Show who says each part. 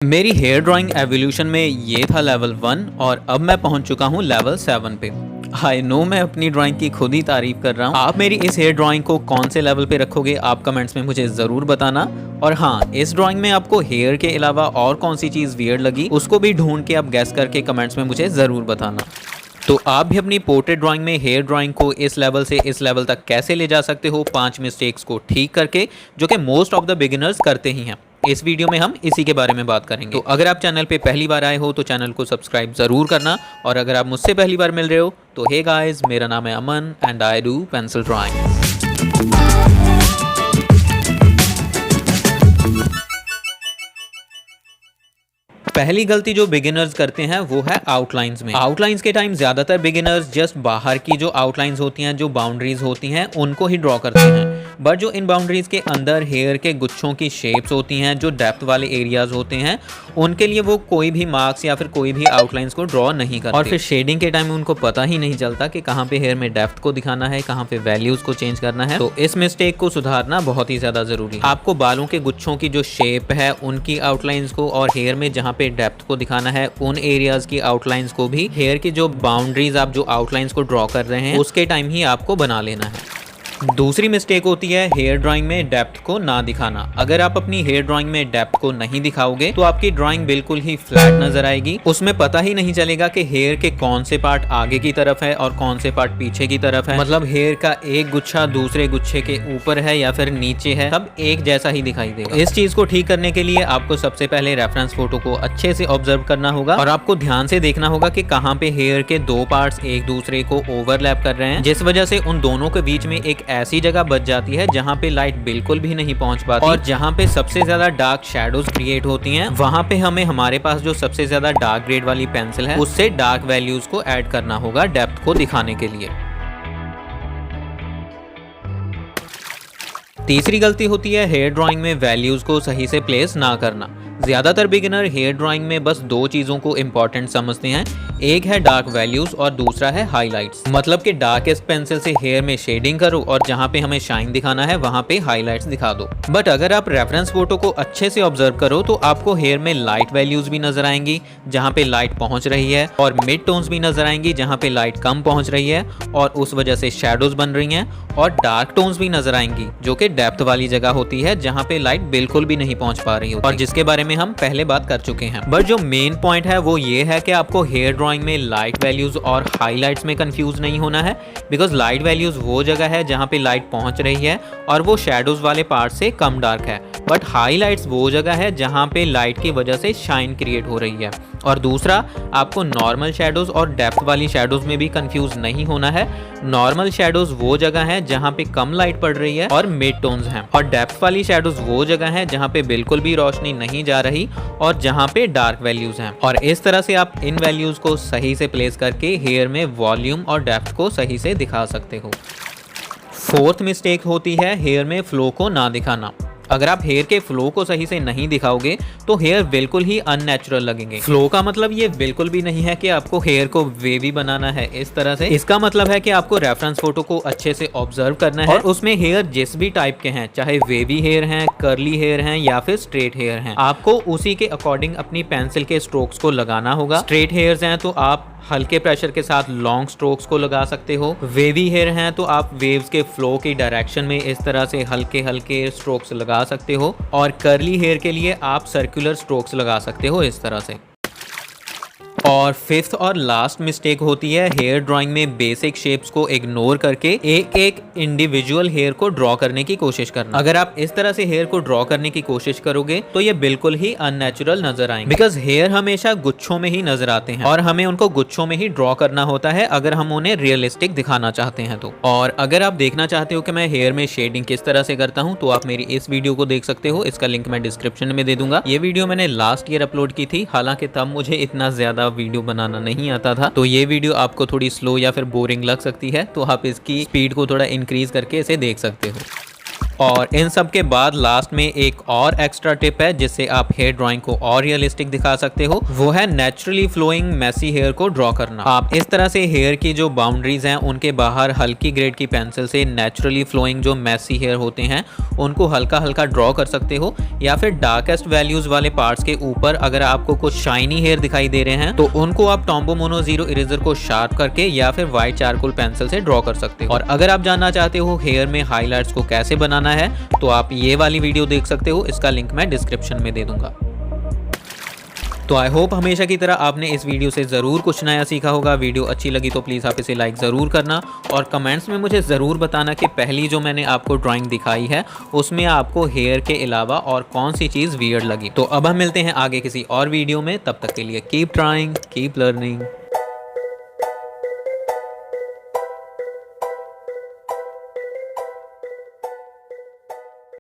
Speaker 1: मेरी hair drawing evolution में ये था लेवल 1 और अब मैं पहुंच चुका हूं लेवल 7 पे। आई नो मैं अपनी ड्राइंग की खुद ही तारीफ कर रहा हूं। आप मेरी इस हेयर ड्राइंग को कौन से लेवल पे रखोगे आप कमेंट्स में मुझे ज़रूर बताना। और हाँ, इस ड्राइंग में आपको हेयर के अलावा और कौन सी चीज़ वियर्ड लगी उसको भी ढूंढ के आप गैस करके कमेंट्स में मुझे ज़रूर बताना। तो आप भी अपनी पोर्ट्रेट ड्राइंग में हेयर ड्राइंग को इस लेवल से इस लेवल तक कैसे ले जा सकते हो 5 मिस्टेक्स को ठीक करके, जो कि मोस्ट ऑफ द बिगिनर्स करते ही हैं। इस वीडियो में हम इसी के बारे में बात करेंगे। तो अगर आप चैनल पे पहली बार आए हो तो चैनल को सब्सक्राइब जरूर करना, और अगर आप मुझसे पहली बार मिल रहे हो तो हे गाइस, मेरा नाम है Aman and I do pencil drawing. पहली गलती जो बिगिनर्स करते हैं वो है आउटलाइंस में। आउटलाइंस के टाइम ज्यादातर बिगिनर्स जस्ट बाहर की जो आउटलाइंस होती हैं, जो बाउंड्रीज होती हैं, उनको ही ड्रॉ करते हैं। बट जो इन बाउंड्रीज के अंदर हेयर के गुच्छों की शेप्स होती हैं, जो डेप्थ वाले एरियाज होते हैं, उनके लिए वो कोई भी मार्क्स या फिर कोई भी आउटलाइंस को ड्रॉ नहीं करते। और फिर शेडिंग के टाइम उनको पता ही नहीं चलता कि कहाँ पे हेयर में डेप्थ को दिखाना है, कहाँ पे वैल्यूज को चेंज करना है। तो इस मिस्टेक को सुधारना बहुत ही ज्यादा जरूरी है। आपको बालों के गुच्छों की जो शेप है उनकी आउटलाइंस को, और हेयर में जहाँ पे डेप्थ को दिखाना है उन एरियाज की आउटलाइंस को भी, हेयर की जो बाउंड्रीज आप जो आउटलाइंस को ड्रॉ कर रहे हैं उसके टाइम ही आपको बना लेना है। दूसरी मिस्टेक होती है हेयर ड्राइंग में डेप्थ को ना दिखाना। अगर आप अपनी हेयर ड्राइंग में डेप्थ को नहीं दिखाओगे तो आपकी ड्राइंग बिल्कुल ही फ्लैट नजर आएगी। उसमें पता ही नहीं चलेगा कि हेयर के कौन से पार्ट आगे की तरफ है और कौन से पार्ट पीछे की तरफ है। मतलब हेयर का एक गुच्छा दूसरे गुच्छे के ऊपर है या फिर नीचे है, सब एक जैसा ही दिखाई देगा। इस चीज को ठीक करने के लिए आपको सबसे पहले रेफरेंस फोटो को अच्छे से ऑब्जर्व करना होगा, और आपको ध्यान से देखना होगा कि कहाँ पे हेयर के दो पार्ट्स एक दूसरे को ओवरलैप कर रहे हैं, जिस वजह से उन दोनों के बीच में एक ऐसी जगह बच जाती है जहां पे लाइट बिल्कुल भी नहीं पहुंच पाती, और जहां पे सबसे ज्यादा डार्क शैडोज क्रिएट होती हैं, वहां पे हमें हमारे पास जो सबसे ज्यादा डार्क ग्रेड वाली पेंसिल है उससे डार्क वैल्यूज को ऐड करना होगा डेप्थ को दिखाने के लिए। तीसरी गलती होती है हेयर ड्राइंग में वैल्यूज को सही से प्लेस ना करना। ज्यादातर बिगिनर हेयर ड्राइंग में बस दो चीजों को इंपॉर्टेंट समझते हैं, एक है डार्क वैल्यूज और दूसरा है हाइलाइट्स। मतलब कि डार्केस्ट पेंसिल से हेयर में शेडिंग करो और जहां पे हमें शाइन दिखाना है वहां पे हाइलाइट्स दिखा दो। बट अगर आप रेफरेंस फोटो को अच्छे से ऑब्जर्व करो तो आपको हेयर में लाइट वैल्यूज भी नजर आएंगी जहां पे लाइट पहुंच रही है, और मिड टोन्स भी नजर आएंगी जहां पे लाइट कम पहुंच रही है और उस वजह से शैडोज बन रही हैं, और डार्क टोन्स भी नजर आएंगी जो कि डेप्थ वाली जगह होती है जहां पे लाइट बिल्कुल भी नहीं पहुंच पा रही होती, और जिसके बारे में हम पहले बात कर चुके हैं। बट जो मेन पॉइंट है वो ये है कि आपको हेयर ड्राइंग में लाइट वैल्यूज और हाइलाइट्स में कंफ्यूज नहीं होना है, बिकॉज लाइट वैल्यूज वो जगह है जहां पे लाइट पहुंच रही है और वो शैडोज वाले पार्ट से कम डार्क है, बट हाइलाइट्स वो जगह है जहां पे लाइट की वजह से शाइन क्रिएट हो रही है। और दूसरा, आपको नॉर्मल शैडोज और डेप्थ वाली शैडोज में भी कंफ्यूज नहीं होना है। नॉर्मल शैडोज वो जगह है जहां पे कम लाइट पड़ रही है और मिड टोन्स हैं, और डेप्थ वाली शैडोज वो जगह है जहां पे बिल्कुल भी रोशनी नहीं जा रही और जहां पे डार्क वैल्यूज हैं। और इस तरह से आप इन वैल्यूज को सही से प्लेस करके हेयर में वॉल्यूम और डेप्थ को सही से दिखा सकते हो। फोर्थ मिस्टेक होती है हेयर में फ्लो को ना दिखाना। अगर आप हेयर के फ्लो को सही से नहीं दिखाओगे तो हेयर बिल्कुल ही अननेचुरल लगेंगे। फ्लो का मतलब ये बिल्कुल भी नहीं है कि आपको हेयर को वेवी बनाना है इस तरह से। इसका मतलब है कि आपको रेफरेंस फोटो को अच्छे से ऑब्जर्व करना है और उसमें हेयर जिस भी टाइप के हैं, चाहे वेवी हेयर हैं, कर्ली हेयर हैं या फिर स्ट्रेट हेयर हैं, आपको उसी के अकॉर्डिंग अपनी पेंसिल के स्ट्रोक्स को लगाना होगा। स्ट्रेट हेयर्स हैं तो आप हल्के प्रेशर के साथ लॉन्ग स्ट्रोक्स को लगा सकते हो। वेवी हेयर हैं तो आप वेव्स के फ्लो की डायरेक्शन में इस तरह से हल्के हल्के स्ट्रोक्स लगा सकते हो, और कर्ली हेयर के लिए आप सर्कुलर स्ट्रोक्स लगा सकते हो इस तरह से। और फिफ्थ और लास्ट मिस्टेक होती है हेयर ड्राइंग में बेसिक शेप्स को इग्नोर करके एक एक इंडिविजुअल हेयर को ड्रॉ करने की कोशिश करना। अगर आप इस तरह से हेयर को ड्रॉ करने की कोशिश करोगे तो ये बिल्कुल ही अननेचुरल नजर आएंगे, बिकॉज हेयर हमेशा गुच्छों में ही नजर आते हैं और हमें उनको गुच्छों में ही ड्रॉ करना होता है अगर हम उन्हें रियलिस्टिक दिखाना चाहते हैं तो। और अगर आप देखना चाहते हो कि मैं हेयर में शेडिंग किस तरह से करता हूँ तो आप मेरी इस वीडियो को देख सकते हो, इसका लिंक मैं डिस्क्रिप्शन में दे दूंगा। ये वीडियो मैंने लास्ट ईयर अपलोड की थी, हालांकि तब मुझे इतना ज्यादा वीडियो बनाना नहीं आता था, तो ये वीडियो आपको थोड़ी स्लो या फिर बोरिंग लग सकती है, तो आप इसकी स्पीड को थोड़ा इंक्रीज करके इसे देख सकते हो। और इन सब के बाद लास्ट में एक और एक्स्ट्रा टिप है जिससे आप हेयर ड्राइंग को और रियलिस्टिक दिखा सकते हो, वो है नेचुरली फ्लोइंग मेसी हेयर को ड्रॉ करना। आप इस तरह से हेयर की जो बाउंड्रीज हैं उनके बाहर हल्की ग्रेड की पेंसिल से नेचुरली फ्लोइंग जो मेसी हेयर होते हैं उनको हल्का हल्का ड्रॉ कर सकते हो, या फिर डार्केस्ट वैल्यूज वाले पार्ट्स के ऊपर अगर आपको कुछ शाइनी हेयर दिखाई दे रहे हैं तो उनको आप टॉम्बो मोनो जीरो इरेजर को शार्प करके या फिर व्हाइट चारकोल पेंसिल से ड्रॉ कर सकते हो। और अगर आप जानना चाहते हो हेयर में हाईलाइट्स को कैसे बनाना है तो आप ये वाली वीडियो देख सकते हो, इसका लिंक मैं डिस्क्रिप्शन में दे दूंगा। तो आई होप हमेशा की तरह आपने इस वीडियो से ज़रूर कुछ नया सीखा होगा। वीडियो अच्छी लगी तो प्लीज़ आप इसे लाइक ज़रूर करना और कमेंट्स में मुझे ज़रूर बताना कि पहली जो मैंने आपको ड्राइंग दिखाई है उसमें आपको हेयर के अलावा और कौन सी चीज़ वियर्ड लगी। तो अब हम मिलते हैं आगे किसी और वीडियो में, तब तक के लिए कीप ट्राइंग, कीप लर्निंग।